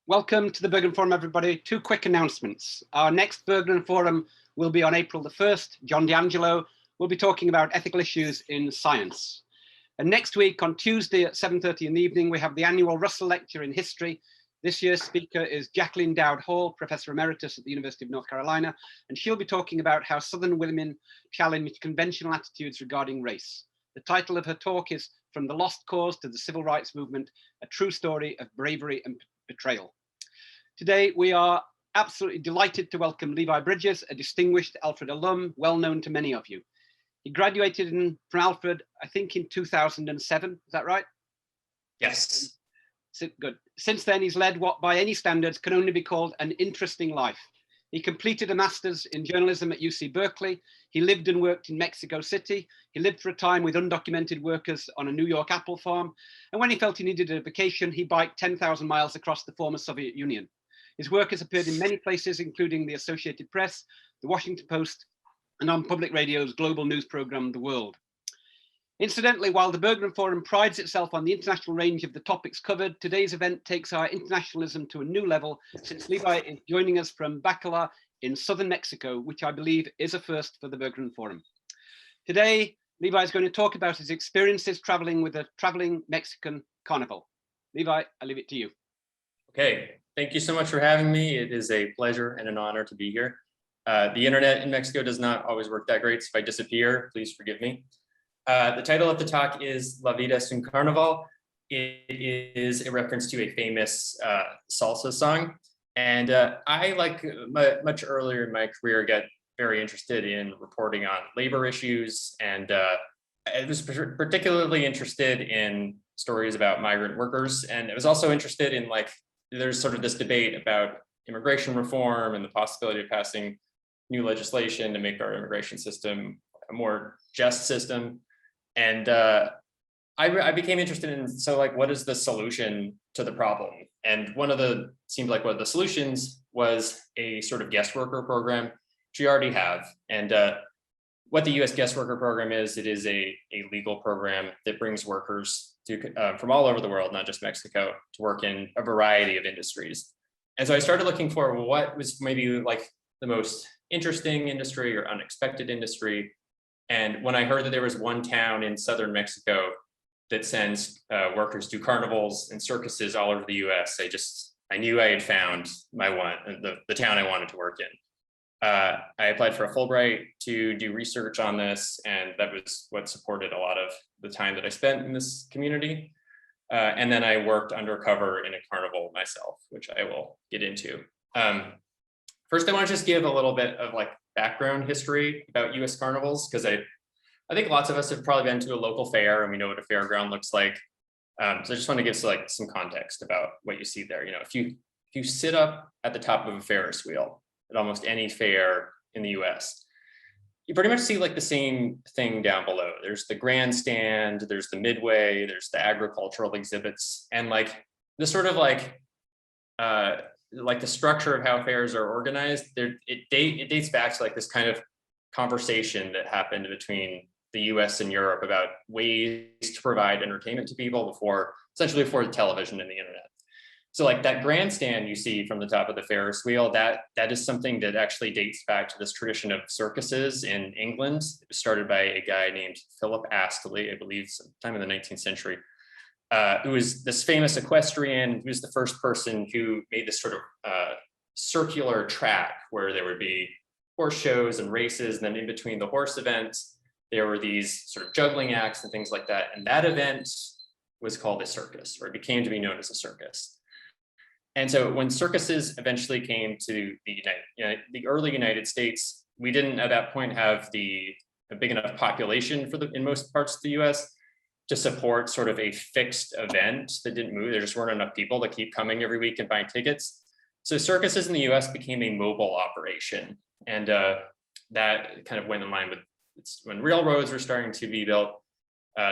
Welcome to the Bergen Forum, everybody. Two quick announcements. Our next Bergen Forum will be on April the 1st. John D'Angelo will be talking about ethical issues in science. And next week on Tuesday at 7:30 in the evening, we have the annual Russell Lecture in History. This year's speaker is Jacqueline Dowd Hall, Professor Emeritus at the University of North Carolina, and she'll be talking about how Southern women challenged conventional attitudes regarding race. The title of her talk is From the Lost Cause to the Civil Rights Movement, a true story of bravery and betrayal. Today, we are absolutely delighted to welcome Levi Bridges, a distinguished Alfred alum, well known to many of you. He graduated from Alfred, I think in 2007, is that right? Yes. Good. Since then, he's led what by any standards can only be called an interesting life. He completed a master's in journalism at UC Berkeley. He lived and worked in Mexico City. He lived for a time with undocumented workers on a New York apple farm. And when he felt he needed a vacation, he biked 10,000 miles across the former Soviet Union. His work has appeared in many places, including the Associated Press, the Washington Post, and on public radio's global news program, The World. Incidentally, while the Bergen Forum prides itself on the international range of the topics covered, today's event takes our internationalism to a new level since Levi is joining us from Bacalar in southern Mexico, which I believe is a first for the Bergen Forum. Today, Levi is going to talk about his experiences traveling with a traveling Mexican carnival. Levi, I leave it to you. Okay, thank you so much for having me. It is a pleasure and an honor to be here. The internet in Mexico does not always work that great, so if I disappear, please forgive me. The title of the talk is La Vida es un Carnival. It is a reference to a famous salsa song. And I, like much earlier in my career, got very interested in reporting on labor issues. And I was particularly interested in stories about migrant workers. And I was also interested in, there's sort of this debate about immigration reform and the possibility of passing new legislation to make our immigration system a more just system. And I became interested in, what is the solution to the problem? And one of the solutions was a sort of guest worker program, which we already have. And what the US guest worker program is, it is a legal program that brings workers from all over the world, not just Mexico, to work in a variety of industries. And so I started looking for what was maybe the most interesting industry or unexpected industry. And when I heard that there was one town in southern Mexico that sends workers to carnivals and circuses all over the US, I knew I had found my one, the town I wanted to work in. I applied for a Fulbright to do research on this, and that was what supported a lot of the time that I spent in this community. And then I worked undercover in a carnival myself, which I will get into. First, I want to just give a little bit of background history about US carnivals, because I think lots of us have probably been to a local fair and we know what a fairground looks like. So I just want to give some context about what you see there. If you sit up at the top of a Ferris wheel at almost any fair in the US, you pretty much see the same thing down below. There's the grandstand, there's the midway, there's the agricultural exhibits, and the sort of the structure of how fairs are organized, it dates back to this kind of conversation that happened between the US and Europe about ways to provide entertainment to people essentially before television and the internet. So that grandstand you see from the top of the Ferris wheel, that is something that actually dates back to this tradition of circuses in England. It was started by a guy named Philip Astley, I believe sometime in the 19th century. Who was this famous equestrian, who was the first person who made this sort of circular track where there would be horse shows and races, and then in between the horse events, there were these sort of juggling acts and things like that. And that event was called a circus, or it became to be known as a circus. And so when circuses eventually came to the early United States, we didn't at that point have a big enough population in most parts of the US to support sort of a fixed event that didn't move. There just weren't enough people to keep coming every week and buying tickets. So circuses in the US became a mobile operation. And that kind of went in line with when railroads were starting to be built.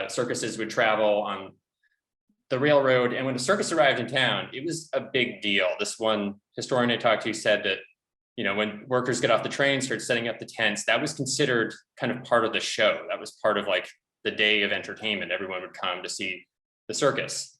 Circuses would travel on the railroad. And when a circus arrived in town, it was a big deal. This one historian I talked to said that, when workers get off the train, start setting up the tents, that was considered kind of part of the show. That was part of the day of entertainment. Everyone would come to see the circus.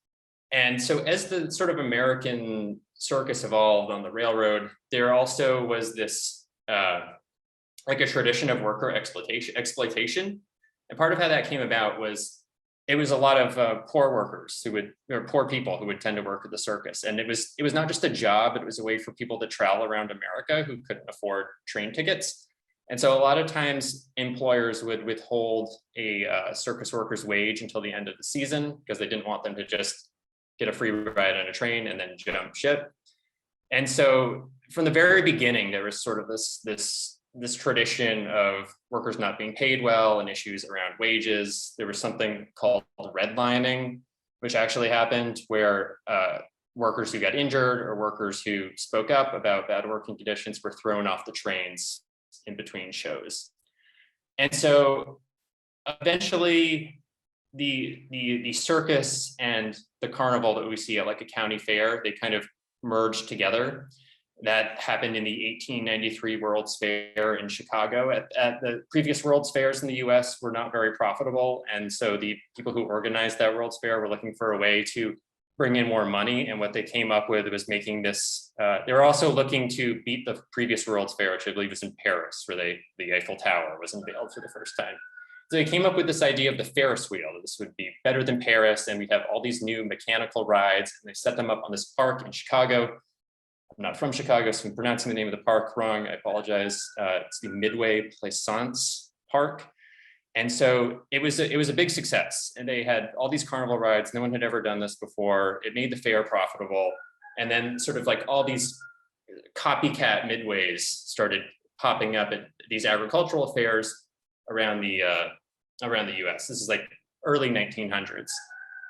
And so as the sort of American circus evolved on the railroad, there also was this like a tradition of worker exploitation. And part of how that came about was it was a lot of poor workers or poor people who would tend to work at the circus. And it was not just a job, but it was a way for people to travel around America who couldn't afford train tickets. And so a lot of times employers would withhold a circus worker's wage until the end of the season because they didn't want them to just get a free ride on a train and then jump ship. And so from the very beginning, there was sort of this tradition of workers not being paid well and issues around wages. There was something called redlining, which actually happened where workers who got injured or workers who spoke up about bad working conditions were thrown off the trains in between shows. And so eventually the circus and the carnival that we see at like a county fair, they kind of merged together. That happened in the 1893 World's Fair in Chicago. At the previous World's Fairs in the US were not very profitable. And so the people who organized that World's Fair were looking for a way to bring in more money. And what they came up with was making this, they were also looking to beat the previous World's Fair, which I believe was in Paris, where the Eiffel Tower was unveiled for the first time. So they came up with this idea of the Ferris wheel. This would be better than Paris. And we'd have all these new mechanical rides. And they set them up on this park in Chicago. I'm not from Chicago, so I'm pronouncing the name of the park wrong. I apologize. It's the Midway Plaisance Park. And so it was a big success. And they had all these carnival rides. No one had ever done this before. It made the fair profitable. And then sort of like all these copycat midways started popping up at these agricultural fairs around the US. This is like early 1900s.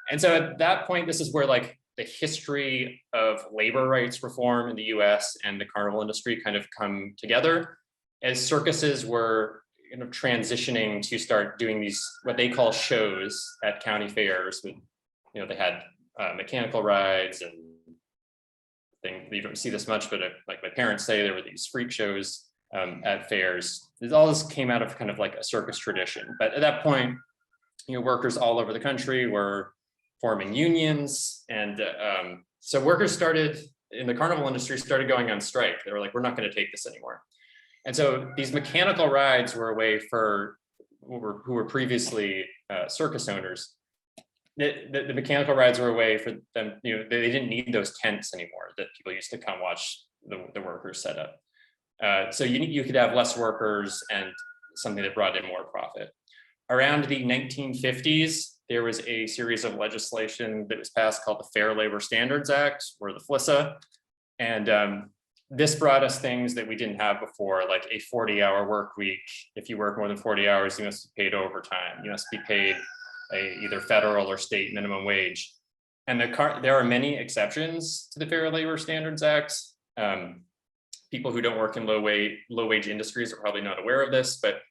And so at that point, this is where like the history of labor rights reform in the US and the carnival industry kind of come together as circuses were kind of transitioning to start doing these, what they call shows at county fairs with, they had mechanical rides and things. You don't see this much, but like my parents say, there were these freak shows at fairs. All this came out of kind of like a circus tradition. But at that point, workers all over the country were forming unions. And so workers in the carnival industry started going on strike. They were like, we're not going to take this anymore. And so these mechanical rides were a way for who were previously circus owners. The mechanical rides were a way for them, they didn't need those tents anymore that people used to come watch the workers set up. So you could have less workers and something that brought in more profit. Around the 1950s, there was a series of legislation that was passed called the Fair Labor Standards Act, or the FLISA. And this brought us things that we didn't have before, like a 40-hour work week. If you work more than 40 hours, you must be paid overtime. You must be paid either federal or state minimum wage. And there are many exceptions to the Fair Labor Standards Act. People who don't work in low wage industries are probably not aware of this, but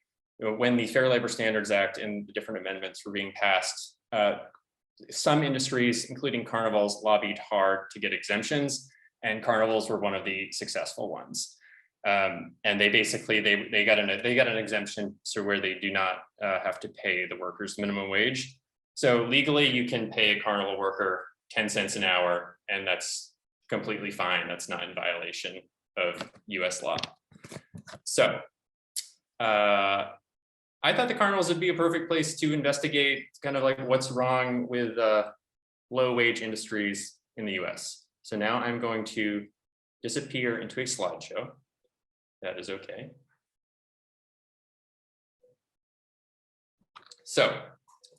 when the Fair Labor Standards Act and the different amendments were being passed, some industries, including carnivals, lobbied hard to get exemptions, and carnivals were one of the successful ones. And they basically they got an exemption to where they do not have to pay the workers minimum wage. So legally, you can pay a carnival worker 10 cents an hour, and that's completely fine. That's not in violation of US law. So I thought the carnivals would be a perfect place to investigate kind of like what's wrong with low wage industries in the US. So now I'm going to disappear into a slideshow. That is okay. So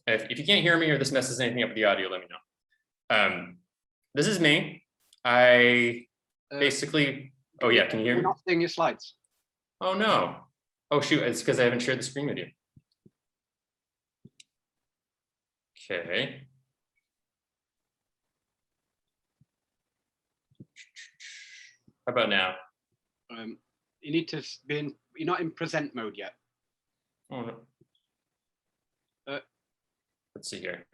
if you can't hear me or this messes anything up with the audio, let me know. This is me. I basically, oh yeah, can you hear me? You're not seeing your slides. Oh no. Oh shoot, it's because I haven't shared the screen with you. Okay. How about now? You need to be you're not in present mode yet. Oh no. Let's see here.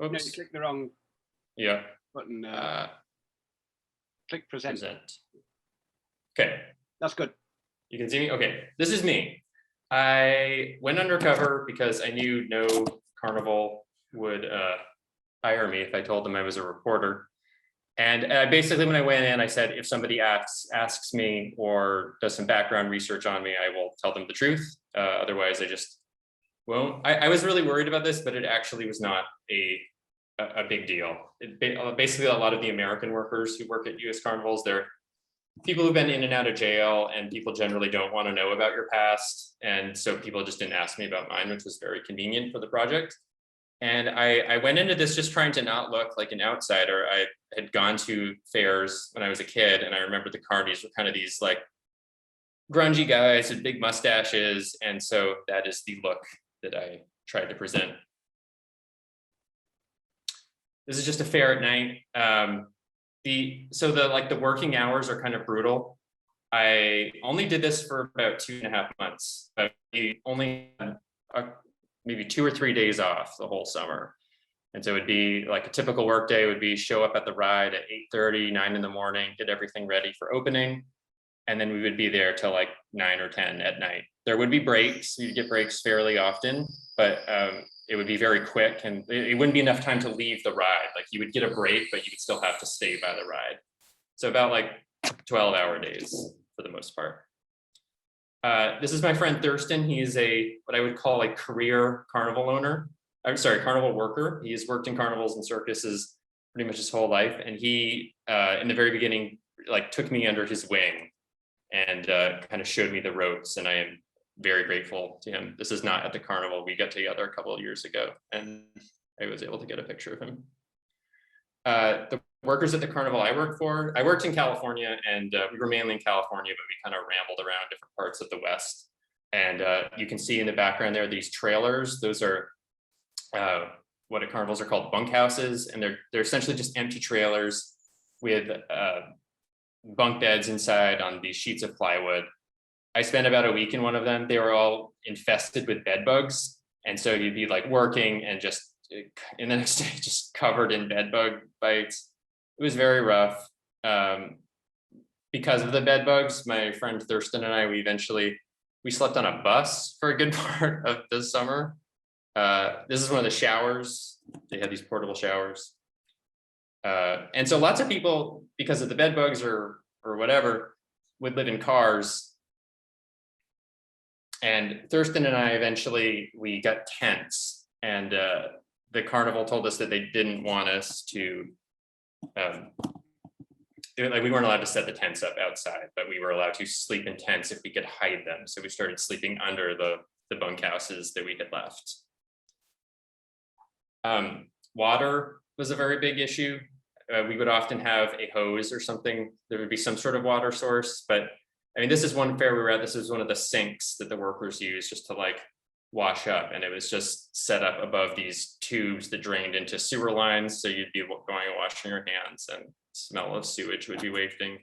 Oops. No, you clicked the wrong button. Click present. Okay. That's good. You can see me? Okay, this is me. I went undercover because I knew no carnival would hire me if I told them I was a reporter. And basically, when I went in, I said, if somebody asks me or does some background research on me, I will tell them the truth. Otherwise, I just won't. I was really worried about this, but it actually was not a big deal. Basically, a lot of the American workers who work at U.S. carnivals, they're people who've been in and out of jail, and people generally don't want to know about your past. And so people just didn't ask me about mine, which was very convenient for the project. And I went into this just trying to not look like an outsider. I had gone to fairs when I was a kid, and I remember the carnies were kind of these like grungy guys with big mustaches. And so that is the look that I tried to present. This is just a fair at night. The working hours are kind of brutal. I only did this for about 2.5 months, but we only had maybe 2 or 3 days off the whole summer. And so it would be like a typical work day would be show up at the ride at 8:30, 9 in the morning, get everything ready for opening. And then we would be there till like 9 or 10 at night. There would be breaks. We'd get breaks fairly often, but it would be very quick, and it wouldn't be enough time to leave the ride. Like you would get a break, but you would still have to stay by the ride. So about like 12-hour days for the most part. This is my friend Thurston. He is what I would call a career carnival owner. I'm sorry, carnival worker. He has worked in carnivals and circuses pretty much his whole life. And he, in the very beginning, like took me under his wing and kind of showed me the ropes. And I am very grateful to him. This is not at the carnival. We got together a couple of years ago, and I was able to get a picture of him. The workers at the carnival I worked in California, and we were mainly in California, but we kind of rambled around different parts of the West. And you can see in the background there, these trailers. Those are what at carnivals are called bunk houses. And they're essentially just empty trailers with bunk beds inside on these sheets of plywood. I spent about a week in one of them. They were all infested with bed bugs. And so you'd be like working and just in the next day, just covered in bed bug bites. It was very rough. Because of the bed bugs, my friend Thurston and I, we slept on a bus for a good part of the summer. This is one of the showers. They had these portable showers. And so lots of people, because of the bed bugs or whatever, would live in cars. And Thurston and I we got tents, and the carnival told us that they didn't want us to, we weren't allowed to set the tents up outside, but we were allowed to sleep in tents if we could hide them. So we started sleeping under the bunk houses that we had left. Water was a very big issue. We would often have a hose or something. There would be some sort of water source, but I mean, this is one fair we were at. This was one of the sinks that the workers used just to like wash up. And it was just set up above these tubes that drained into sewer lines. So you'd be going and washing your hands, and smell of sewage would be wafting.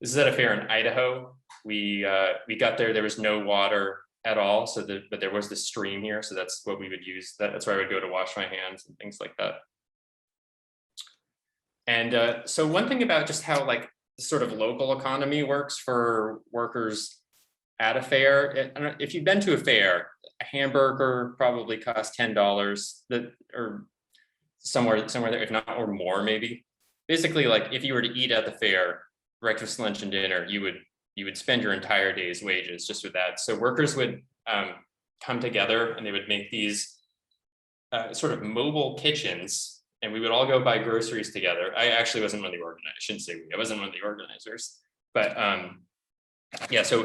This is at a fair in Idaho. We got there was no water at all. But there was this stream here. So that's what we would use. That's where I would go to wash my hands and things like that. And so one thing about just how like sort of local economy works for workers at a fair. If you've been to a fair, a hamburger probably costs $10 or somewhere there, if not or more maybe. Basically, like if you were to eat at the fair, breakfast, lunch, and dinner, you would spend your entire day's wages just with that. So workers would come together, and they would make these sort of mobile kitchens. And we would all go buy groceries together. I actually wasn't one of the organizers. I shouldn't say I wasn't one of the organizers. But yeah, so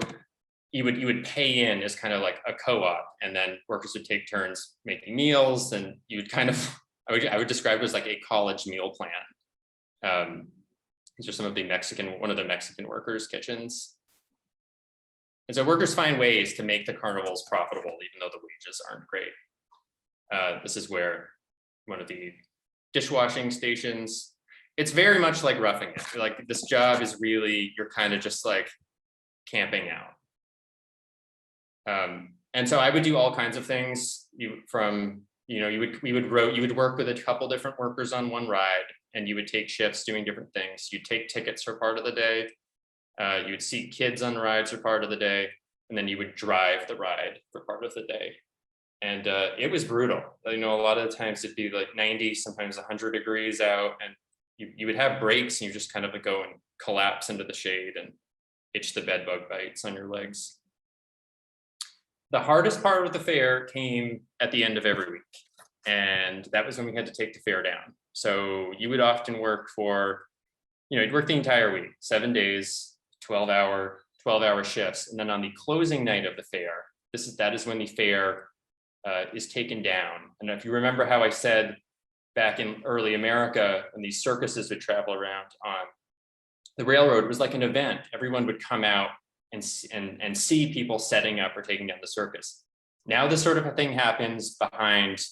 you would pay in as kind of like a co-op, and then workers would take turns making meals, and you would kind of, I would describe it as like a college meal plan. These are some of one of the Mexican workers' kitchens. And so workers find ways to make the carnivals profitable, even though the wages aren't great. This is where one of the dishwashing stations. It's very much like roughing it. Like this job is really, you're kind of just like camping out. And so I would do all kinds of things. You would work with a couple different workers on one ride, and you would take shifts doing different things. You'd take tickets for part of the day. You would seat kids on rides for part of the day, and then you would drive the ride for part of the day. And it was brutal. You know, a lot of the times it'd be like 90, sometimes 100 degrees out, and you would have breaks and you just kind of go and collapse into the shade and itch the bed bug bites on your legs. The hardest part of the fair came at the end of every week. And that was when we had to take the fair down. So you would often work for, you know, you'd work the entire week, 7 days, 12-hour shifts. And then on the closing night of the fair, that is when the fair is taken down. And if you remember how I said back in early America, when these circuses would travel around on the railroad, it was like an event. Everyone would come out and see people setting up or taking down the circus. Now this sort of a thing happens behind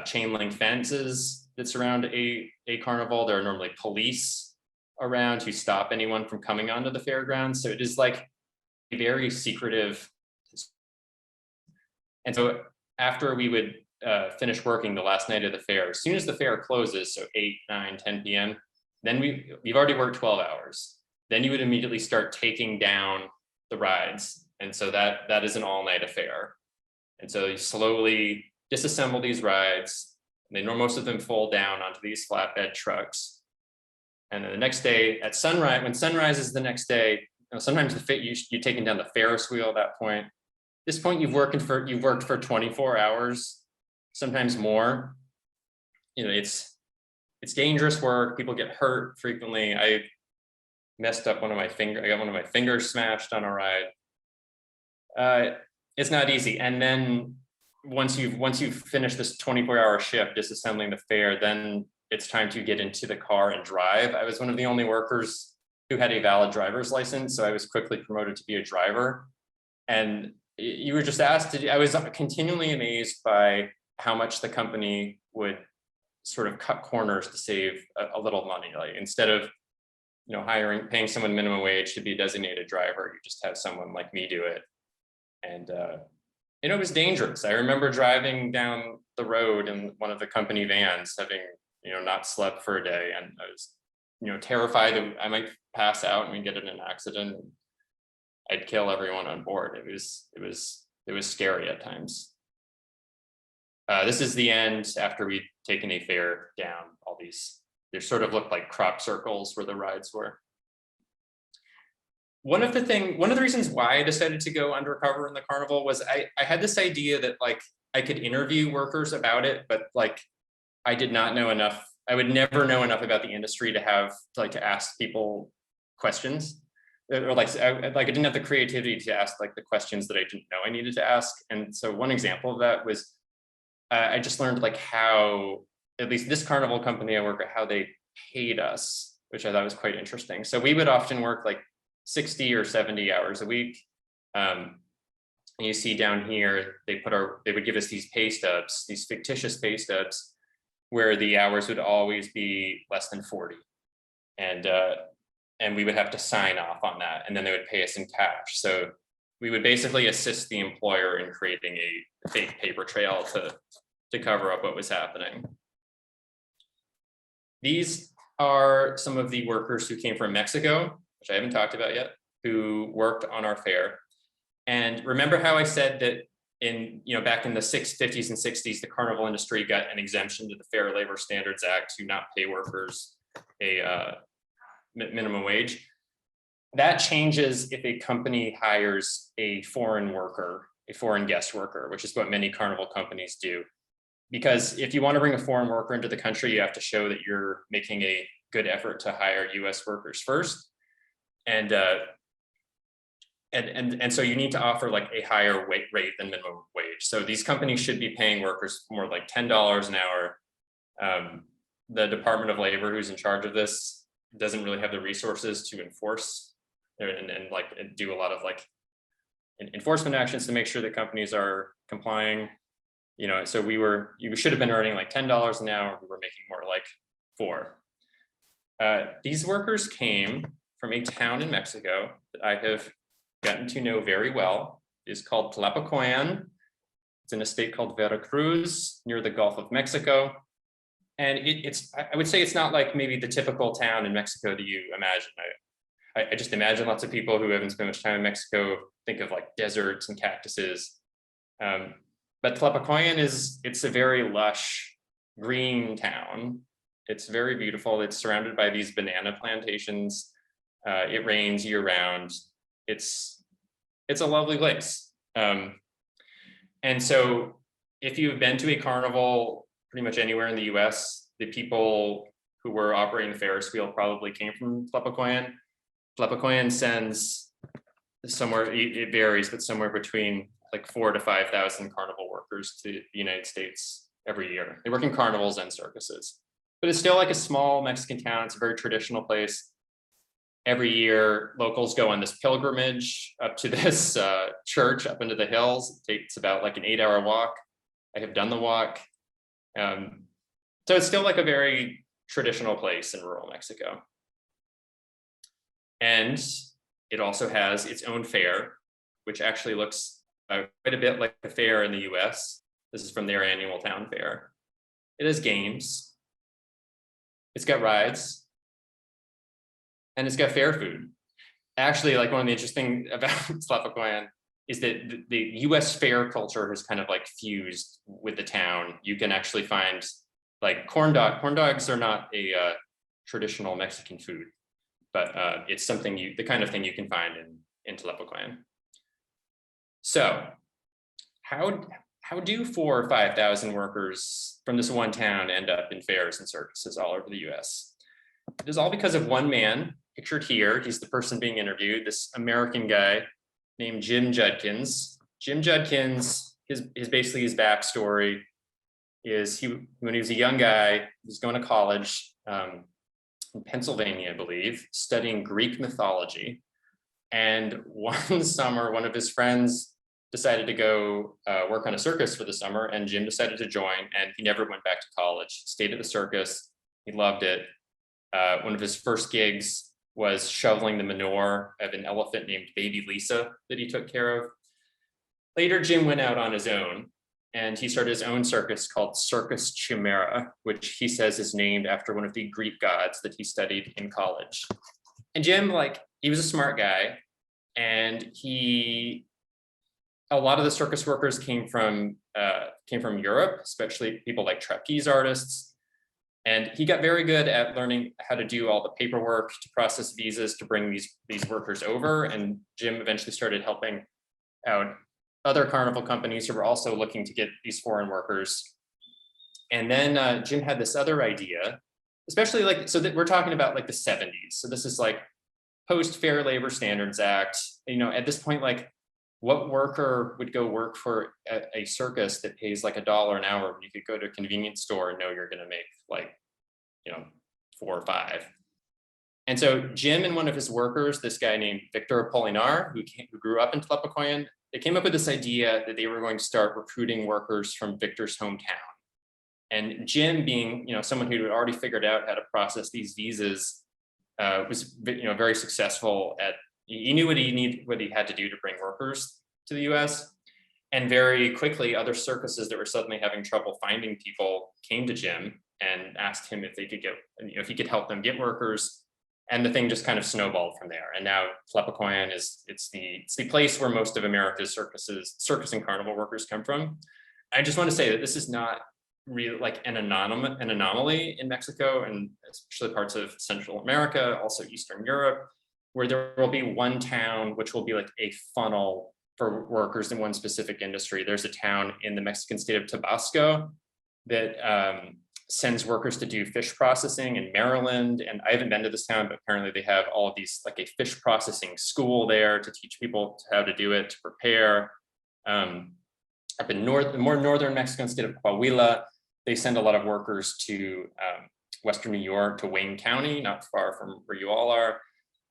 chain link fences that surround a carnival. There are normally police around who stop anyone from coming onto the fairgrounds. So it is like a very secretive. And so after we would finish working the last night of the fair, as soon as the fair closes, so 8, 9, 10 p.m., then we've already worked 12 hours. Then you would immediately start taking down the rides. And so that is an all-night affair. And so you slowly disassemble these rides. And most of them fold down onto these flatbed trucks. And then the next day at sunrise, when sunrise is the next day, you know, sometimes you're taking down the Ferris wheel at that point. At this point, you've worked for 24 hours, sometimes more. You know, it's dangerous work. People get hurt frequently. I messed up I got one of my fingers smashed on a ride. It's not easy. And then once you've finished this 24-hour shift disassembling the fair, then it's time to get into the car and drive. I was one of the only workers who had a valid driver's license, so I was quickly promoted to be a driver. And you were just asked I was continually amazed by how much the company would sort of cut corners to save a little money. Like instead of, you know, paying someone minimum wage to be a designated driver, you just have someone like me do it. And you know, it was dangerous. I remember driving down the road in one of the company vans, having, you know, not slept for a day, and I was, you know, terrified that I might pass out and get in an accident. And I'd kill everyone on board. It was scary at times. This is the end after we'd taken a fair down. All these, they sort of looked like crop circles where the rides were. One of the reasons why I decided to go undercover in the carnival was I had this idea that like I could interview workers about it, but like I did not know enough. I would never know enough about the industry to ask people questions, or like I didn't have the creativity to ask like the questions that I didn't know I needed to ask. And so one example of that was I just learned like how, at least this carnival company I work at, how they paid us, which I thought was quite interesting. So we would often work like 60 or 70 hours a week. And you see down here, they would give us these pay stubs, these fictitious pay stubs, where the hours would always be less than 40. And we would have to sign off on that, and then they would pay us in cash. So we would basically assist the employer in creating a fake paper trail to cover up what was happening. These are some of the workers who came from Mexico, which I haven't talked about yet, who worked on our fair. And remember how I said that back in the 50s and 60s, the carnival industry got an exemption to the Fair Labor Standards Act to not pay workers a minimum wage. That changes if a company hires a foreign worker, a foreign guest worker, which is what many carnival companies do. Because if you want to bring a foreign worker into the country, you have to show that you're making a good effort to hire US workers first. And so you need to offer like a higher rate than minimum wage. So these companies should be paying workers more like $10 an hour. The Department of Labor, who's in charge of this, doesn't really have the resources to enforce and do a lot of like enforcement actions to make sure that companies are complying. You know, so you should have been earning like $10 an hour. We were making more like $4. These workers came from a town in Mexico that I have gotten to know very well. It is called Tlapacoyan. It's in a state called Veracruz near the Gulf of Mexico. And I would say it's not like maybe the typical town in Mexico that you imagine. I just imagine lots of people who haven't spent much time in Mexico think of like deserts and cactuses. But Tlapacoyan it's a very lush green town. It's very beautiful. It's surrounded by these banana plantations. It rains year round. It's a lovely place. And so if you've been to a carnival pretty much anywhere in the US, the people who were operating the Ferris wheel probably came from Tlapacoyan. Tlapacoyan sends somewhere, it varies, but somewhere between like 4,000 to 5,000 carnival workers to the United States every year. They work in carnivals and circuses, but it's still like a small Mexican town. It's a very traditional place. Every year, locals go on this pilgrimage up to this church up into the hills. It takes about like an 8-hour walk. I have done the walk. So it's still like a very traditional place in rural Mexico. And it also has its own fair, which actually looks quite a bit like the fair in the US. This is from their annual town fair. It has games. It's got rides. And it's got fair food. Actually, like one of the interesting about Tlapacoyan is that the US fair culture has kind of like fused with the town. You can actually find like corn dogs are not a traditional Mexican food, but it's something the kind of thing you can find in Tlapacoyan. So how do 4,000 or 5,000 workers from this one town end up in fairs and circuses all over the US? It is all because of one man pictured here. He's the person being interviewed, this American guy named Jim Judkins. Jim Judkins, his backstory is when he was a young guy, he was going to college in Pennsylvania, I believe, studying Greek mythology. And one summer, one of his friends decided to go work on a circus for the summer, and Jim decided to join, and he never went back to college. Stayed at the circus. He loved it. One of his first gigs was shoveling the manure of an elephant named Baby Lisa that he took care of. Later, Jim went out on his own, and he started his own circus called Circus Chimera, which he says is named after one of the Greek gods that he studied in college. And Jim, he was a smart guy, and a lot of the circus workers came from Europe, especially people like trapeze artists. And he got very good at learning how to do all the paperwork to process visas to bring these workers over. And Jim eventually started helping out other carnival companies who were also looking to get these foreign workers. And then Jim had this other idea, especially so that we're talking about the 70s. So this is post Fair Labor Standards Act. At this point, what worker would go work for a circus that pays $1 an hour when you could go to a convenience store and know you're going to make 4 or 5. And so Jim and one of his workers, this guy named Victor Apolinar, who grew up in Tlapacoyan, they came up with this idea that they were going to start recruiting workers from Victor's hometown. And Jim, being someone who had already figured out how to process these visas, was very successful at. He knew what he had to do to bring workers to the US. And very quickly, other circuses that were suddenly having trouble finding people came to Jim and asked him if they could if he could help them get workers. And the thing just kind of snowballed from there. And now Tlapacoyan it's the place where most of America's circus and carnival workers come from. I just want to say that this is not really an anomaly in Mexico, and especially parts of Central America, also Eastern Europe, where there will be one town which will be a funnel for workers in one specific industry. There's a town in the Mexican state of Tabasco that sends workers to do fish processing in Maryland. And I haven't been to this town, but apparently they have all of these, a fish processing school there to teach people how to do it, to prepare. Up in the more northern Mexican state of Coahuila, they send a lot of workers to Western New York, to Wayne County, not far from where you all are,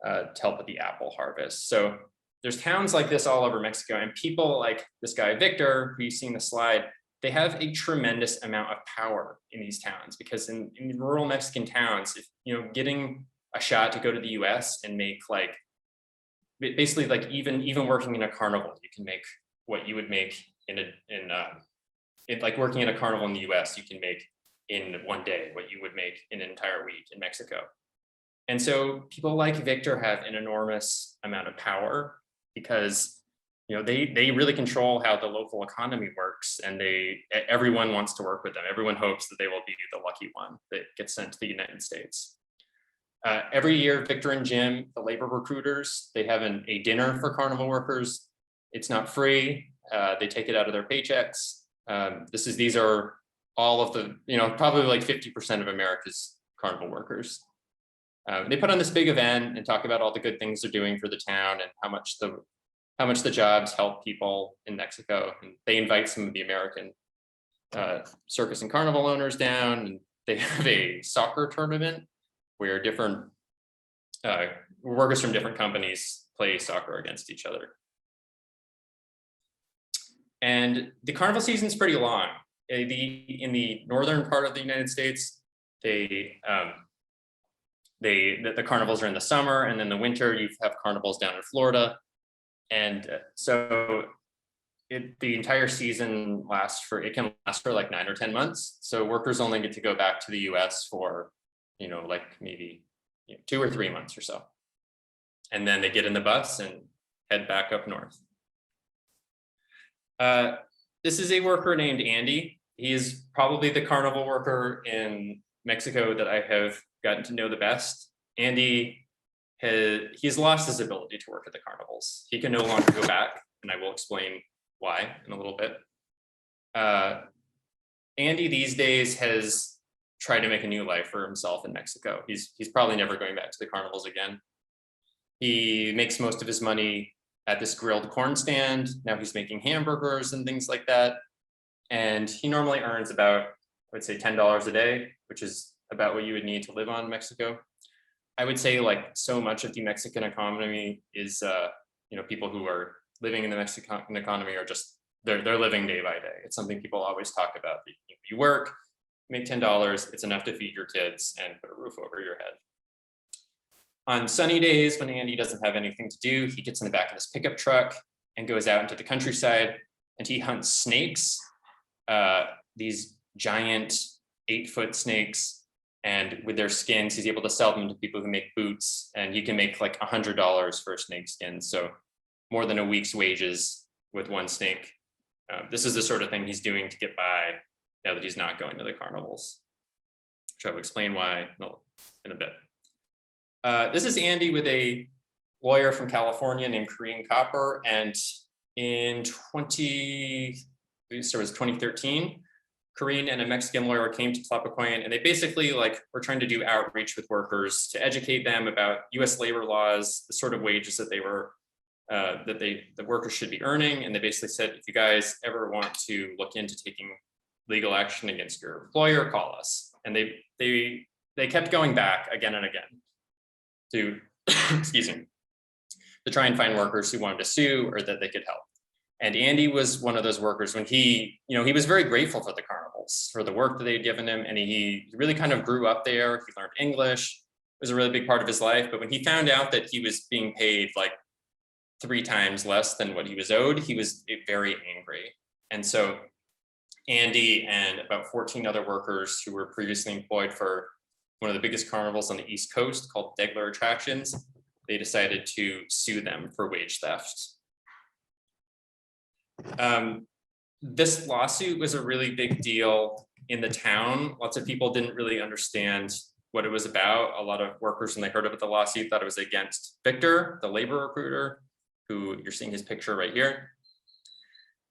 to help with the apple harvest. So there's towns like this all over Mexico, and people like this guy, Victor, who you see in the slide, they have a tremendous amount of power in these towns, because in rural Mexican towns, if getting a shot to go to the US and make basically even working in a carnival, you can make what you would make in working in a carnival in the US, you can make in one day what you would make in an entire week in Mexico. And so people like Victor have an enormous amount of power because, they really control how the local economy works, and everyone wants to work with them. Everyone hopes that they will be the lucky one that gets sent to the United States. Every year, Victor and Jim, the labor recruiters, they have a dinner for carnival workers. It's not free. They take it out of their paychecks. These are all of the, probably like 50% of America's carnival workers. They put on this big event and talk about all the good things they're doing for the town and how much the jobs help people in Mexico. And they invite some of the American circus and carnival owners down, and they have a soccer tournament where different workers from different companies play soccer against each other. And the carnival season is pretty long. In the northern part of the United States, the carnivals are in the summer, and then the winter you have carnivals down in Florida. And so the entire season can last for like 9 or 10 months. So workers only get to go back to the US for, like maybe 2 or 3 months or so. And then they get in the bus and head back up north. This is a worker named Andy. He is probably the carnival worker in Mexico that I have gotten to know the best. Andy he's lost his ability to work at the carnivals. He can no longer go back, and I will explain why in a little bit. Andy these days has tried to make a new life for himself in Mexico. He's probably never going back to the carnivals again. He makes most of his money at this grilled corn stand. Now he's making hamburgers and things like that. And he normally earns about, I would say, $10 a day, which is about what you would need to live on in Mexico. I would say like so much of the Mexican economy is, people who are living in the Mexican economy are just, they're living day by day. It's something people always talk about. You work, make $10, it's enough to feed your kids and put a roof over your head. On sunny days when Andy doesn't have anything to do, he gets in the back of his pickup truck and goes out into the countryside, and he hunts snakes, these giant 8-foot snakes. And with their skins, he's able to sell them to people who make boots, and he can make like $100 for a snake skin. So more than a week's wages with one snake. This is the sort of thing he's doing to get by now that he's not going to the carnivals, which I will explain why in a bit. This is Andy with a lawyer from California named Korean Copper. And in 2013, Korean and a Mexican lawyer came to Tlapacoyan, and they basically were trying to do outreach with workers to educate them about US labor laws, the sort of wages that the workers should be earning. And they basically said, if you guys ever want to look into taking legal action against your employer, call us. And they kept going back again and again to, excuse me, to try and find workers who wanted to sue or that they could help. And Andy was one of those workers when he was very grateful for the carnivals, for the work that they had given him. And he really kind of grew up there. He learned English. It was a really big part of his life. But when he found out that he was being paid like 3 times less than what he was owed, he was very angry. And so Andy and about 14 other workers who were previously employed for one of the biggest carnivals on the East Coast called Degler Attractions, they decided to sue them for wage theft. This lawsuit was a really big deal in the town. Lots of people didn't really understand what it was about. A lot of workers, when they heard about the lawsuit, thought it was against Victor, the labor recruiter, who you're seeing his picture right here.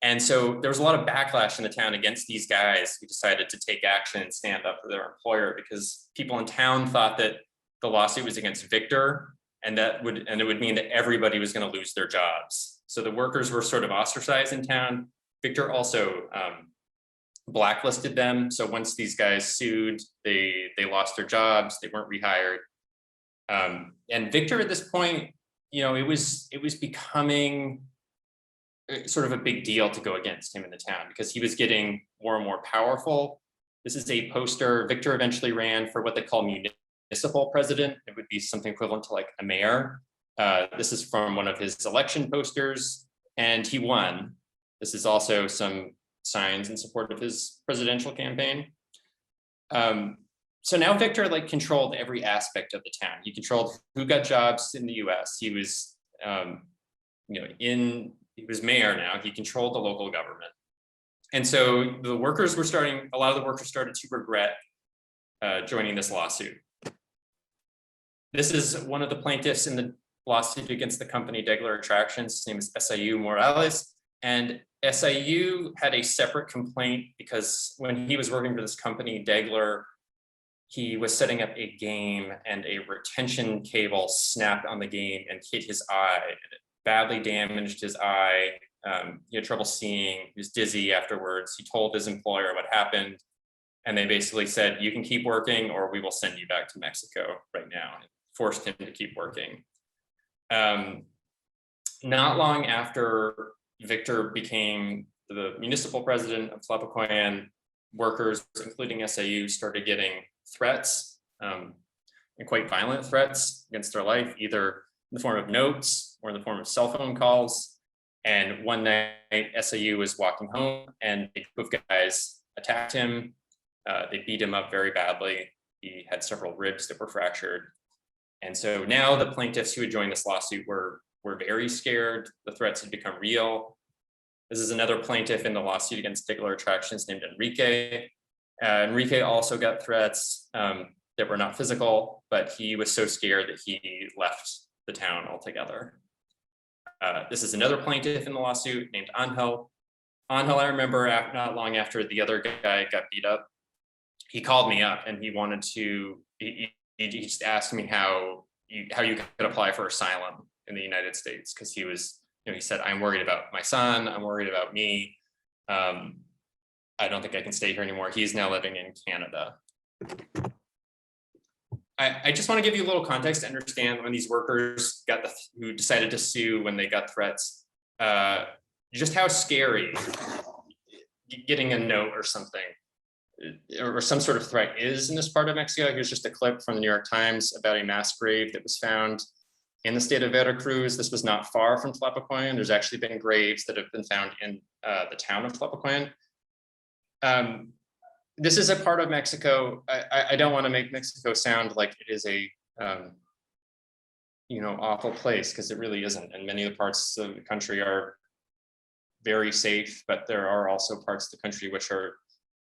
And so there was a lot of backlash in the town against these guys who decided to take action and stand up for their employer, because people in town thought that the lawsuit was against Victor, and it would mean that everybody was going to lose their jobs. So the workers were sort of ostracized in town. Victor also blacklisted them. So once these guys sued, they lost their jobs. They weren't rehired. And Victor at this point, it was becoming sort of a big deal to go against him in the town because he was getting more and more powerful. This is a poster. Victor eventually ran for what they call municipal president. It would be something equivalent to like a mayor. This is from one of his election posters, and he won. This is also some signs in support of his presidential campaign. So now Victor controlled every aspect of the town. He controlled who got jobs in the US. He was, was mayor now, he controlled the local government. And so the workers were a lot of the workers started to regret joining this lawsuit. This is one of the plaintiffs in the lawsuit against the company Degler Attractions. His name is SIU Morales. And SIU had a separate complaint because when he was working for this company, Degler, he was setting up a game and a retention cable snapped on the game and hit his eye. And it badly damaged his eye. He had trouble seeing, he was dizzy afterwards. He told his employer what happened. And they basically said, you can keep working or we will send you back to Mexico right now. And forced him to keep working. Not long after Victor became the municipal president of Tlapacoyan, workers, including SIU, started getting threats, and quite violent threats against their life, either in the form of notes or in the form of cell phone calls. And one night, SIU was walking home and a group of guys attacked him. They beat him up very badly. He had several ribs that were fractured. And so now the plaintiffs who had joined this lawsuit were very scared. The threats had become real. This is another plaintiff in the lawsuit against Degler Attractions named Enrique. Enrique also got threats that were not physical, but he was so scared that he left the town altogether. This is another plaintiff in the lawsuit named Angel. Angel, I remember not long after the other guy got beat up, he called me up and he wanted to, he just asked me how you could apply for asylum in the United States, because he was, he said, I'm worried about my son, I'm worried about me. I don't think I can stay here anymore. He's now living in Canada. I just want to give you a little context to understand when these workers who decided to sue when they got threats, just how scary getting a note or something or some sort of threat is in this part of Mexico. Here's just a clip from the New York Times about a mass grave that was found in the state of Veracruz. This was not far from Tlapacoyan. There's actually been graves that have been found in the town of Tlapacoyan. This is a part of Mexico. I don't want to make Mexico sound like it is a awful place, because it really isn't. And many of the parts of the country are very safe, but there are also parts of the country which are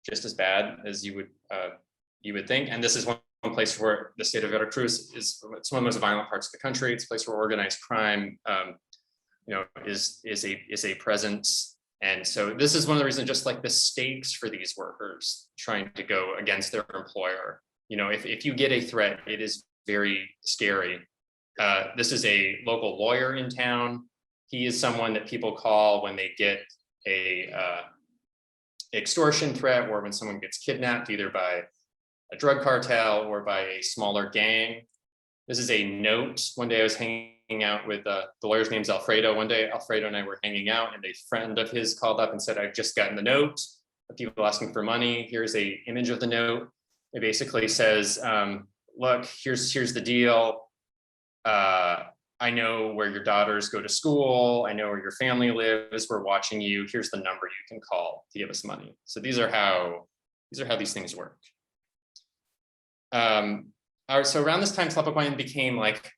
just as bad as you would think. And this is one place where the state of Veracruz it's one of the most violent parts of the country. It's a place where organized crime is a presence. And so this is one of the reasons, just like the stakes for these workers trying to go against their employer. If you get a threat, it is very scary. This is a local lawyer in town. He is someone that people call when they get a extortion threat, or when someone gets kidnapped, either by a drug cartel or by a smaller gang. This is a note. One day I was hanging out with the lawyer's name's Alfredo. One day Alfredo and I were hanging out, and a friend of his called up and said, I've just gotten the note of people asking for money. Here's an image of the note. It basically says, look, here's the deal. I know where your daughters go to school. I know where your family lives. We're watching you. Here's the number you can call to give us money. So these are how these things work. So around this time, Tlapacoyan became like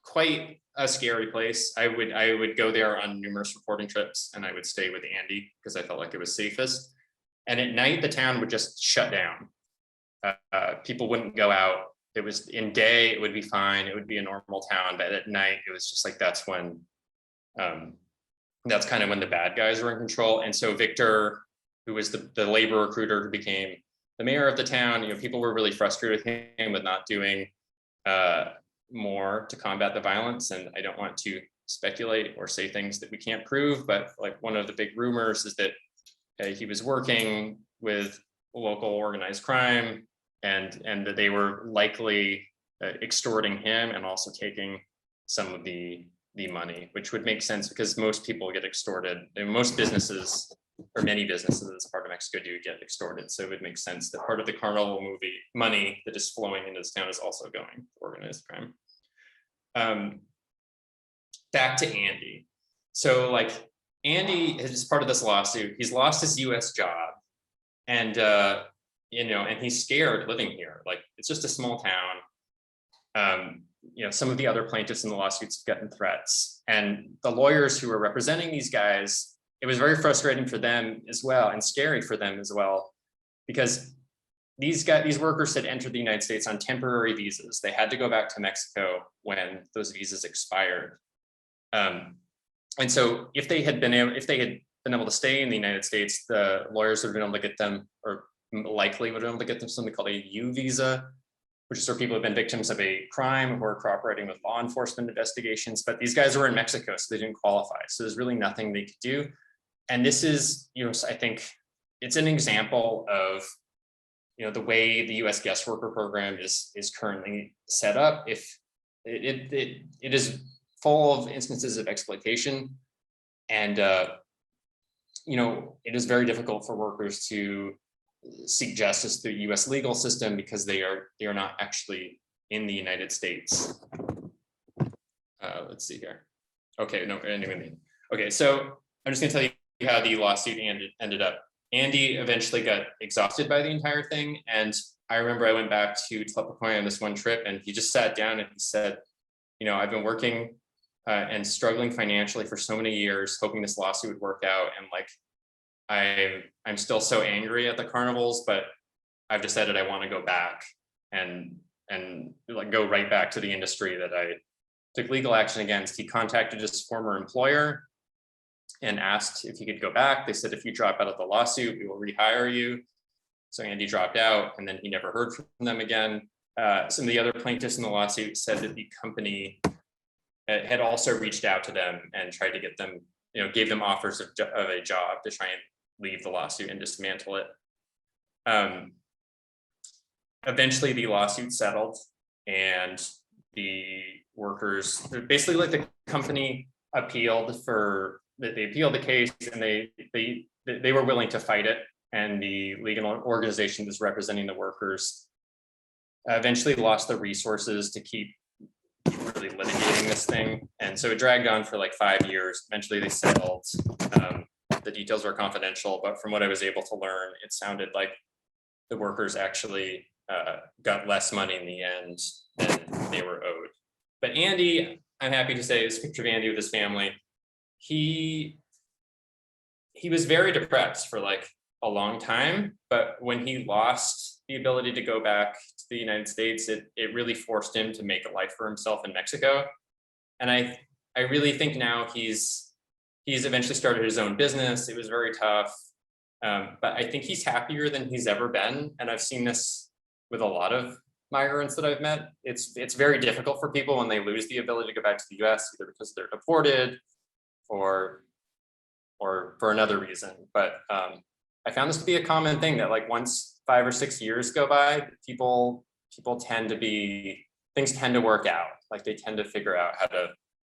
quite a scary place. I would go there on numerous reporting trips, and I would stay with Andy because I felt like it was safest. And at night, the town would just shut down. People wouldn't go out. It was in day, it would be fine. It would be a normal town, but at night, it was just like, that's kind of when the bad guys were in control. And so Victor, who was the labor recruiter who became the mayor of the town, people were really frustrated with him with not doing more to combat the violence. And I don't want to speculate or say things that we can't prove, but like one of the big rumors is that he was working with local organized crime, and that they were likely extorting him and also taking some of the money, which would make sense because most people get extorted, and most businesses, or many businesses as part of Mexico, do get extorted. So it would make sense that part of the Carnival movie money that is flowing into this town is also going to organized crime. Back to Andy. So like Andy is part of this lawsuit. He's lost his US job, and and he's scared living here. Like, it's just a small town. some of the other plaintiffs in the lawsuits have gotten threats, and the lawyers who were representing these guys, it was very frustrating for them as well, and scary for them as well, because these workers had entered the United States on temporary visas. They had to go back to Mexico when those visas expired. And so if they had been able to stay in the United States, the lawyers would have been able to get them, or likely would have been able to get them something called a U visa, which is for people who have been victims of a crime who are cooperating with law enforcement investigations. But these guys were in Mexico, so they didn't qualify. So there's really nothing they could do. And this is, I think it's an example of, the way the U.S. guest worker program is currently set up. If it is full of instances of exploitation, and it is very difficult for workers to seek justice through the U.S. legal system because they are not actually in the United States. Let's see here. Okay, no, anyway. Okay, so I'm just gonna tell you how the lawsuit ended up. Andy eventually got exhausted by the entire thing, and I remember I went back to Tlapacoyan on this one trip, and he just sat down and he said, I've been working and struggling financially for so many years, hoping this lawsuit would work out, and like I'm still so angry at the carnivals, but I've decided I want to go back and like go right back to the industry that I took legal action against. He contacted his former employer and asked if he could go back. They said, if you drop out of the lawsuit, we will rehire you. So Andy dropped out, and then he never heard from them again. Some of the other plaintiffs in the lawsuit said that the company had also reached out to them and tried to get them, gave them offers of a job to try and leave the lawsuit and dismantle it. Eventually the lawsuit settled, and the workers, basically like the company appealed the case, and they were willing to fight it. And the legal organization that's representing the workers eventually lost the resources to keep really litigating this thing. And so it dragged on for like 5 years. Eventually they settled. The details were confidential, but from what I was able to learn, it sounded like the workers actually got less money in the end than they were owed. But Andy, I'm happy to say, this picture of Andy with his family, he was very depressed for like a long time, but when he lost the ability to go back to the United States, it really forced him to make a life for himself in Mexico. And I really think now he's eventually started his own business. It was very tough, but I think he's happier than he's ever been. And I've seen this with a lot of migrants that I've met. It's very difficult for people when they lose the ability to go back to the US, either because they're deported or for another reason. But I found this to be a common thing, that like once 5 or 6 years go by, people tend to things tend to work out. Like they tend to figure out how to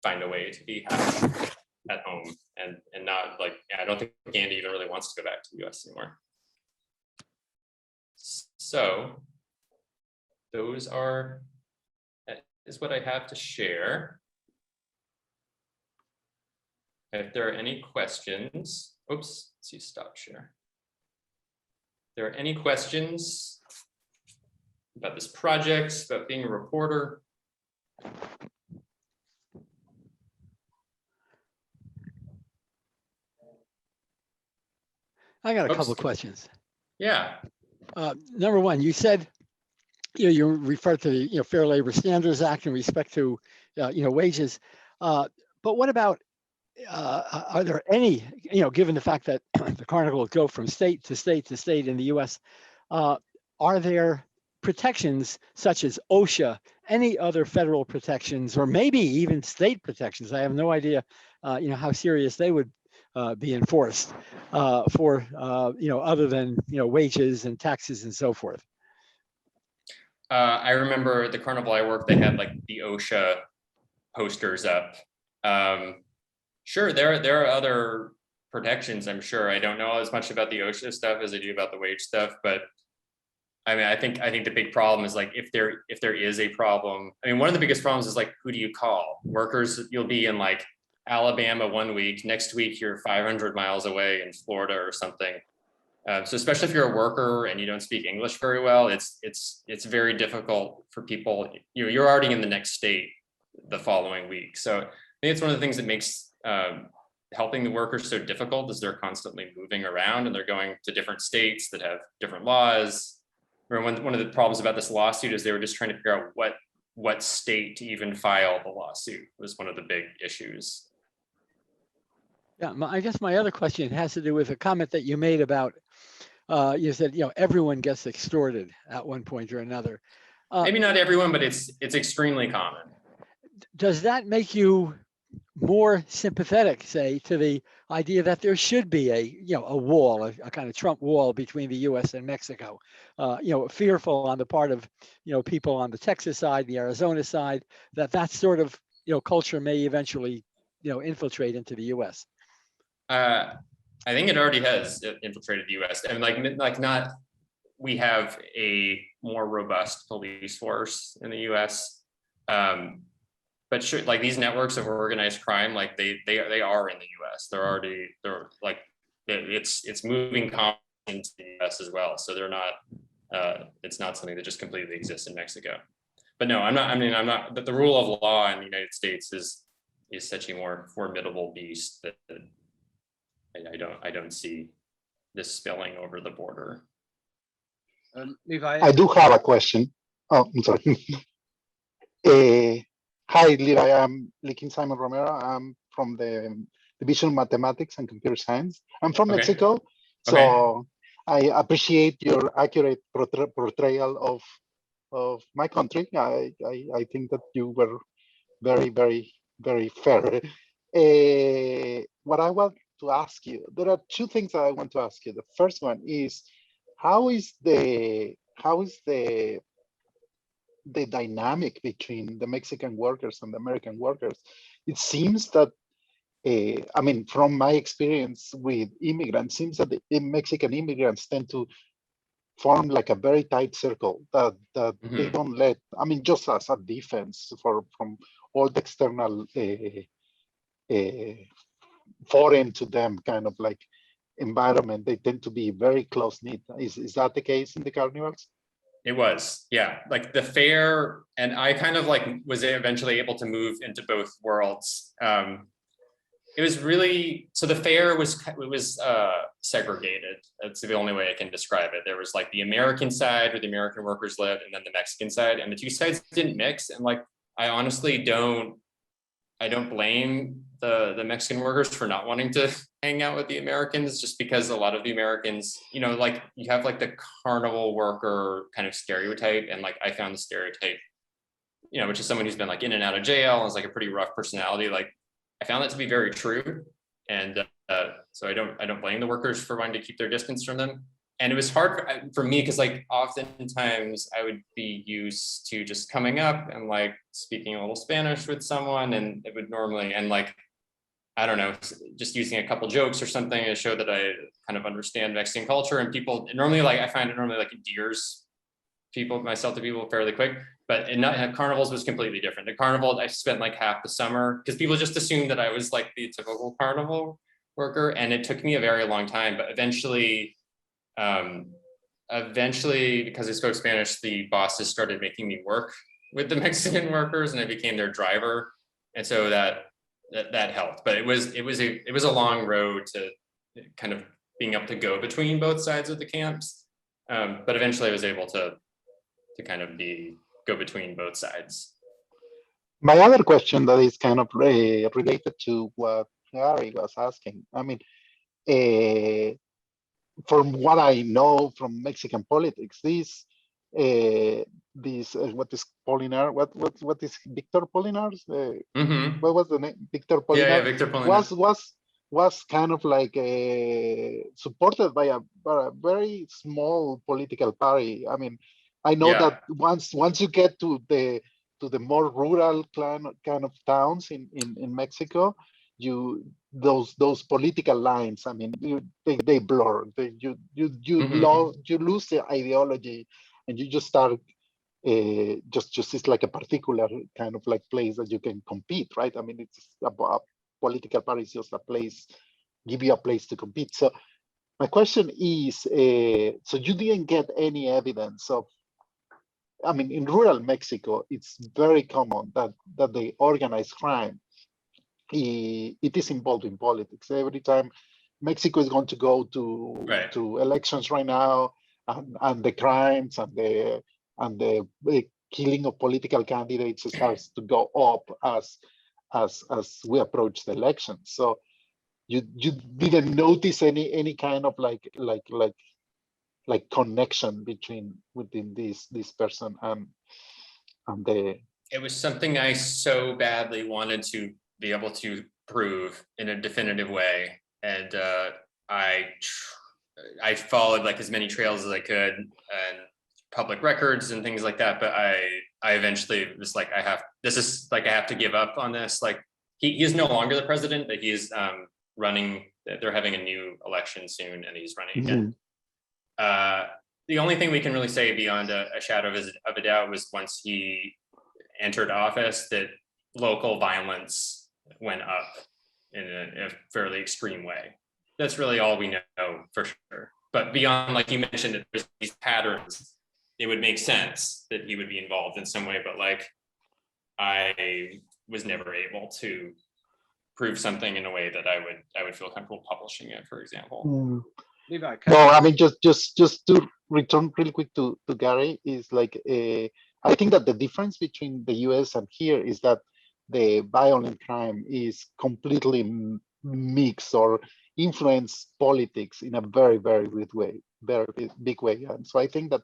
find a way to be happy at home, and not like, I don't think Andy even really wants to go back to the US anymore. So that is what I have to share. If there are any questions, oops, let's see, stop share. If there are any questions about this project, about being a reporter? I got a couple of questions. Yeah. Number one, you said, you referred to the Fair Labor Standards Act in respect to wages, but what about are there any, given the fact that the carnivals go from state to state to state in the U.S., are there protections such as OSHA, any other federal protections, or maybe even state protections? I have no idea, how serious they would be enforced for, other than, wages and taxes and so forth. I remember the carnival I worked, they had like the OSHA posters up. Sure, there are other protections, I'm sure. I don't know as much about the OSHA stuff as I do about the wage stuff, but I mean, I think the big problem is like, if there is a problem, I mean, one of the biggest problems is like, who do you call? Workers, you'll be in like Alabama one week, next week you're 500 miles away in Florida or something. So especially if you're a worker and you don't speak English very well, it's very difficult for people. You're already in the next state the following week. So I think it's one of the things that makes helping the workers so difficult is they're constantly moving around and they're going to different states that have different laws. One of the problems about this lawsuit is they were just trying to figure out what state to even file the lawsuit was one of the big issues. Yeah, I guess my other question has to do with a comment that you made about, you said, everyone gets extorted at one point or another. Maybe not everyone, but it's extremely common. Does that make you more sympathetic, say, to the idea that there should be a wall, a kind of Trump wall between the U.S. and Mexico? Fearful on the part of people on the Texas side, the Arizona side, that sort of culture may eventually infiltrate into the U.S. I think it already has infiltrated the U.S. and we have a more robust police force in the U.S. But sure, like these networks of organized crime, like they are in the U.S. They're like it's moving into the U.S. as well. So they're not. It's not something that just completely exists in Mexico. But no, I'm not. But the rule of law in the United States is such a more formidable beast that I don't see this spilling over the border. Levi, I do have a question. Oh, I'm sorry. Hi, Levi. I'm Likin Simon Romero. I'm from the Division of Mathematics and Computer Science. I'm from Mexico, so I appreciate your accurate portrayal of my country. I think that you were very, very, very fair. What I want to ask you, there are two things that I want to ask you. The first one is, how is the dynamic between the Mexican workers and the American workers? It seems that, I mean, from my experience with immigrants, seems that the Mexican immigrants tend to form like a very tight circle that they don't let, I mean, just as a defense from all the external foreign to them kind of like environment, they tend to be very close-knit. Is that the case in the carnivals? It was, yeah. Like the fair, and I kind of like was eventually able to move into both worlds. It was really, so the fair was segregated. That's the only way I can describe it. There was like the American side where the American workers lived, and then the Mexican side, and the two sides didn't mix. And like, I honestly don't blame the Mexican workers for not wanting to hang out with the Americans, just because a lot of the Americans, like you have like the carnival worker kind of stereotype. And like, I found the stereotype, which is someone who's been like in and out of jail and is like a pretty rough personality. Like I found that to be very true. And so I don't blame the workers for wanting to keep their distance from them. And it was hard for me because like oftentimes I would be used to just coming up and like speaking a little Spanish with someone, and it would normally, and like, I don't know, just using a couple jokes or something to show that I kind of understand Mexican culture. And people normally, like, I find it normally like endears myself to people fairly quick. But in carnivals was completely different. At Carnival, I spent like half the summer because people just assumed that I was like the typical carnival worker, and it took me a very long time. But eventually, because I spoke Spanish, the bosses started making me work with the Mexican workers, and I became their driver, and so that helped. But it was a long road to kind of being able to go between both sides of the camps. But eventually, I was able to kind of go between both sides. My other question that is kind of related to what Harry was asking. I mean, from what I know from Mexican politics, what is Polinar? What is Victor Polinar's? What was the name? Victor Polinar. Yeah, Victor Polinar was kind of like supported by a very small political party. I mean, I know that once you get to the more rural kind of towns in Mexico, those political lines, I mean, they blur. You lose the ideology, and you just start just it's like a particular kind of like place that you can compete, right? I mean, it's a political party is just a place, give you a place to compete. So My question is, so you didn't get any evidence of, I mean, in rural Mexico, it's very common that the organized crime, it is involved in politics. Every time Mexico is going to go to elections right now, and the crimes and the killing of political candidates starts to go up as we approach the elections. So you didn't notice any kind of like connection within this person and the. It was something I so badly wanted to be able to prove in a definitive way, and I followed like as many trails as I could and public records and things like that. But I eventually was like, I have to give up on this. Like he is no longer the president, but he is running. They're having a new election soon, and he's running again. The only thing we can really say beyond a shadow of a doubt was once he entered office that local violence went up in a fairly extreme way. That's really all we know for sure. But beyond, like you mentioned, that there's these patterns, it would make sense that he would be involved in some way, but like I was never able to prove something in a way that I would feel comfortable publishing it, for example. Levi, no, I mean, just to return really quick to Gary, is like I think that the difference between the US and here is that the violent crime is completely mixed or influence politics in a very, very good way, very big way. And so I think that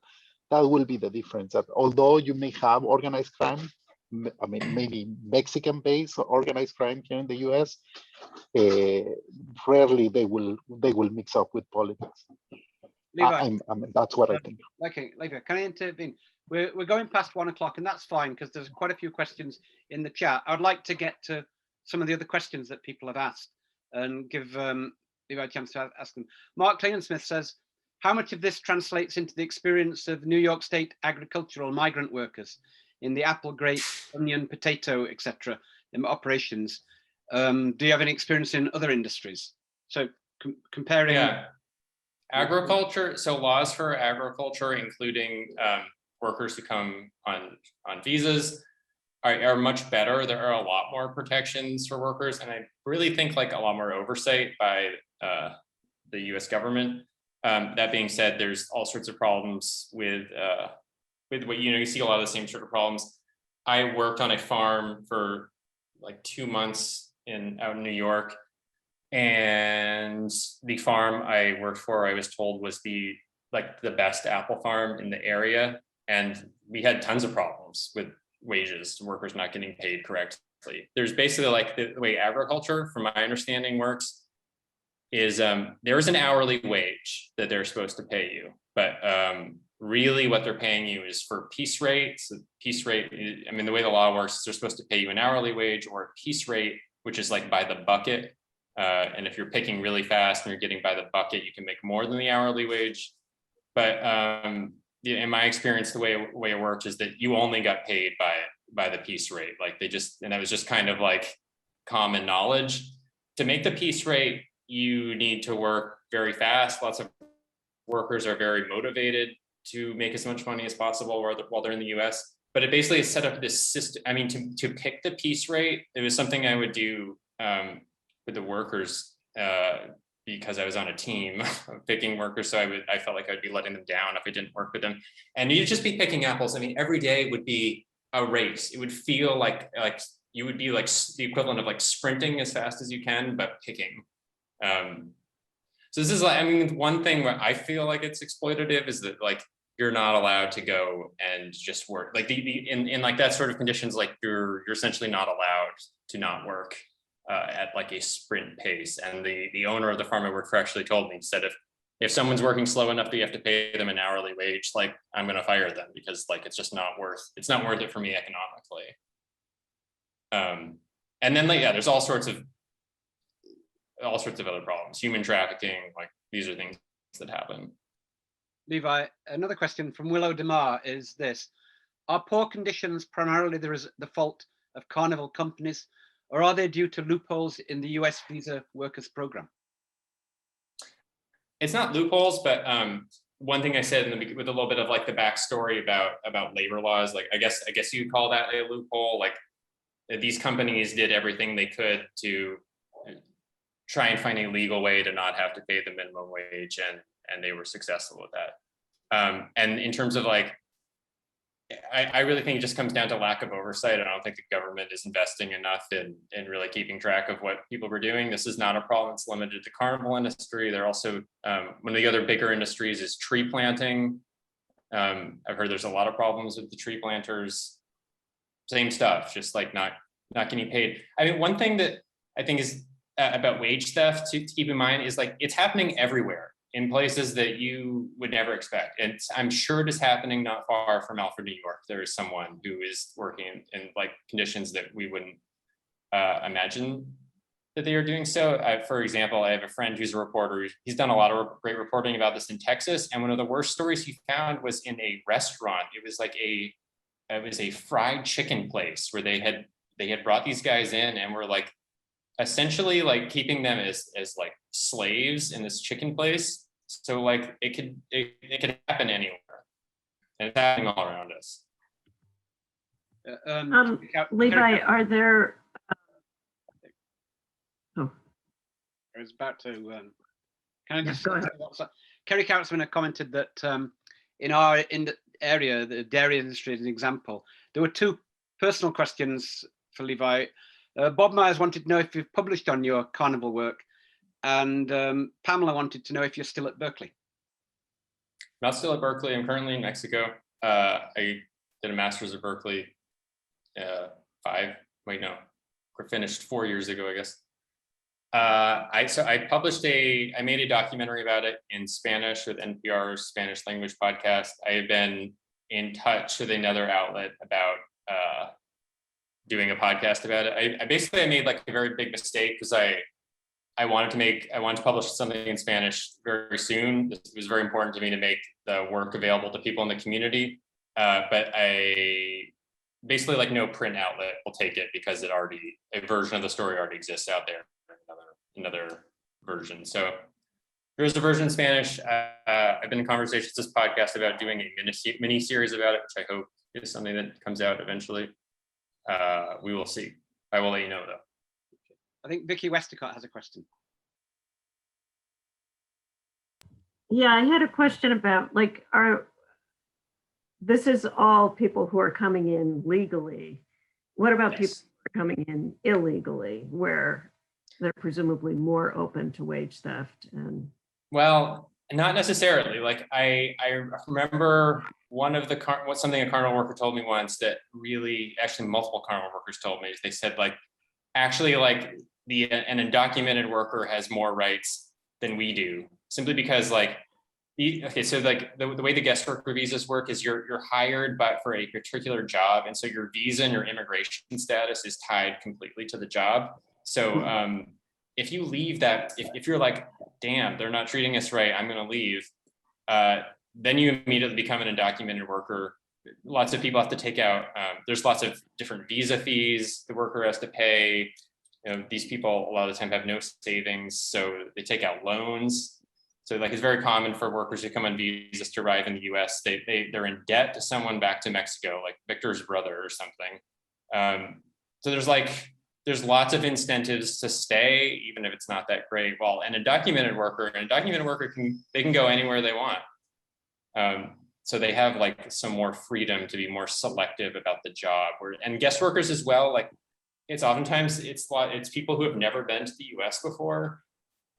will be the difference, that although you may have organized crime, I mean, maybe Mexican-based organized crime here in the US, rarely they will mix up with politics. Levi, I mean, that's what I think. Okay, Levi, can I intervene? We're going past 1 o'clock, and that's fine because there's quite a few questions in the chat. I'd like to get to some of the other questions that people have asked and give Levi a chance to ask them. Mark Clayton-Smith says, how much of this translates into the experience of New York State agricultural migrant workers in the apple, grape, onion, potato, etc. operations? Do you have any experience in other industries? So comparing. Yeah, agriculture. So laws for agriculture, including workers who come on visas, are much better. There are a lot more protections for workers, and I really think like a lot more oversight by the U.S. government. That being said, there's all sorts of problems with what you see a lot of the same sort of problems. I worked on a farm for like 2 months out in New York, and the farm I worked for, I was told, was the best apple farm in the area, and we had tons of problems with wages, workers not getting paid correctly. There's basically like the way agriculture, from my understanding, works is there's an hourly wage that they're supposed to pay you, but really what they're paying you is for piece rate. So piece rate, I mean, the way the law works is they're supposed to pay you an hourly wage or a piece rate, which is like by the bucket. And if you're picking really fast and you're getting by the bucket, you can make more than the hourly wage. But in my experience, the way it worked is that you only got paid by the piece rate. Like and that was just kind of like common knowledge. To make the piece rate, you need to work very fast. Lots of workers are very motivated to make as much money as possible while they're in the US. But it basically is set up this system. I mean, to pick the piece rate, it was something I would do with the workers because I was on a team of picking workers. So I felt like I'd be letting them down if I didn't work with them. And you'd just be picking apples. I mean, every day would be a race. It would feel like you would be like the equivalent of like sprinting as fast as you can, but picking. So this is like, I mean, one thing where I feel like it's exploitative is that like you're not allowed to go and just work like in like that sort of conditions, like you're essentially not allowed to not work at like a sprint pace. And the owner of the farm I worked for actually told me, he said, if someone's working slow enough that you have to pay them an hourly wage, like I'm going to fire them because like it's just not worth it for me economically. And then like, yeah, there's all sorts of other problems, human trafficking, like these are things that happen. Levi, another question from Willow DeMar is this: are poor conditions primarily the fault of Carnival companies, or are they due to loopholes in the US visa workers program? it's not loopholes, but one thing I said with a little bit of like the backstory about labor laws, like I guess you'd call that a loophole. Like these companies did everything they could to try and find a legal way to not have to pay the minimum wage, and they were successful with that. And in terms of like, I really think it just comes down to lack of oversight. I don't think the government is investing enough in really keeping track of what people were doing. This is not a problem that's limited to carnival industry. They're also, one of the other bigger industries is tree planting. I've heard there's a lot of problems with the tree planters. Same stuff, just like not getting paid. I mean, one thing that I think is about wage theft to keep in mind is like, it's happening everywhere in places that you would never expect. And I'm sure it is happening not far from Alfred, New York. There is someone who is working in like conditions that we wouldn't imagine that they are doing so. For example, I have a friend who's a reporter. He's done a lot of great reporting about this in Texas. And one of the worst stories he found was in a restaurant. It was like a fried chicken place where they had brought these guys in and were like, essentially like keeping them as like slaves in this chicken place. So like it could happen anywhere, and it's happening all around us. Levi, are there? Oh, I was about to. Can I just? Go ahead. Kerry Couchman commented that in our area, the dairy industry as an example, there were two personal questions for Levi. Bob Myers wanted to know if you've published on your carnival work, and Pamela wanted to know if you're still at Berkeley. Not still at Berkeley. I'm currently in Mexico. I did a master's at Berkeley finished 4 years ago, I guess. I made a documentary about it in Spanish with NPR's Spanish language podcast. I have been in touch with another outlet about doing a podcast about it. I made like a very big mistake because I wanted to publish something in Spanish very soon. It was very important to me to make the work available to people in the community. But I basically, like, no print outlet will take it because a version of the story already exists out there, another version. So there's a version in Spanish. I've been in conversations with this podcast about doing a mini series about it, which I hope is something that comes out eventually. We will see. I will let you know though. I think Vicky Westacott has a question. Yeah, I had a question about, like, this is all people who are coming in legally. What about people who are coming in illegally, where they're presumably more open to wage theft? And well, not necessarily. Like I remember something a carnival worker told me once that actually multiple carnival workers told me. They said, like, actually, like, an undocumented worker has more rights than we do, simply because, like, so like the way the guest worker visas work is you're hired for a particular job, and so your visa and your immigration status is tied completely to the job. So if you leave that, if you're like, damn, they're not treating us right, I'm going to leave, then you immediately become an undocumented worker. Lots of people have to take out, there's lots of different visa fees the worker has to pay. These people a lot of the time have no savings, so they take out loans. So, like, it's very common for workers who come on visas to arrive in the US. They're in debt to someone back to Mexico, like Victor's brother or something. So there's lots of incentives to stay, even if it's not that great. Well, an undocumented worker can go anywhere they want. So they have, like, some more freedom to be more selective about the job. And guest workers as well, like, it's oftentimes it's people who have never been to the US before.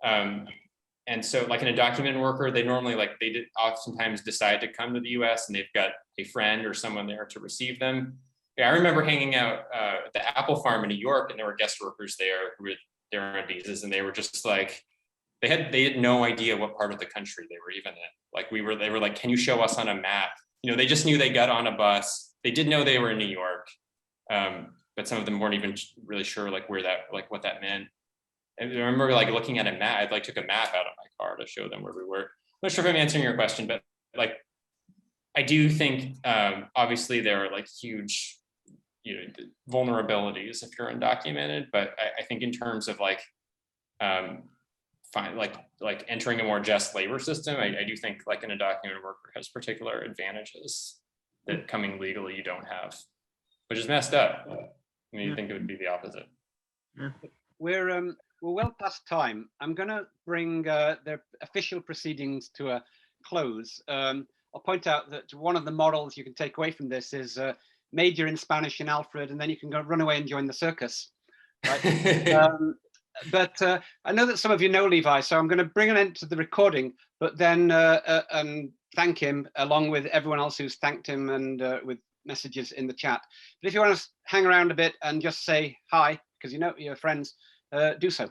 And so, like, an undocumented worker, they normally, like, oftentimes decide to come to the US and they've got a friend or someone there to receive them. Yeah, I remember hanging out at the Apple farm in New York, and there were guest workers there who were there on visas, and they were just like, they had no idea what part of the country they were even in. Like, they were like, can you show us on a map? They just knew they got on a bus. They did know they were in New York, but some of them weren't even really sure, like, where that, like, what that meant. And I remember, like, looking at a map. I, like, took a map out of my car to show them where we were. I'm not sure if I'm answering your question, but, like, I do think obviously there are, like, huge, vulnerabilities if you're undocumented. But I think in terms of, like, find like entering a more just labor system. I do think like an undocumented worker has particular advantages that coming legally you don't have, which is messed up. I mean, you think it would be the opposite. We're well past time. I'm going to bring the official proceedings to a close. I'll point out that one of the models you can take away from this is major in Spanish in Alfred, and then you can go run away and join the circus. Right? But I know that some of you know Levi, so I'm going to bring an end to the recording, but then and thank him along with everyone else who's thanked him and with messages in the chat. But if you want to hang around a bit and just say hi, because you know you're friends, do so.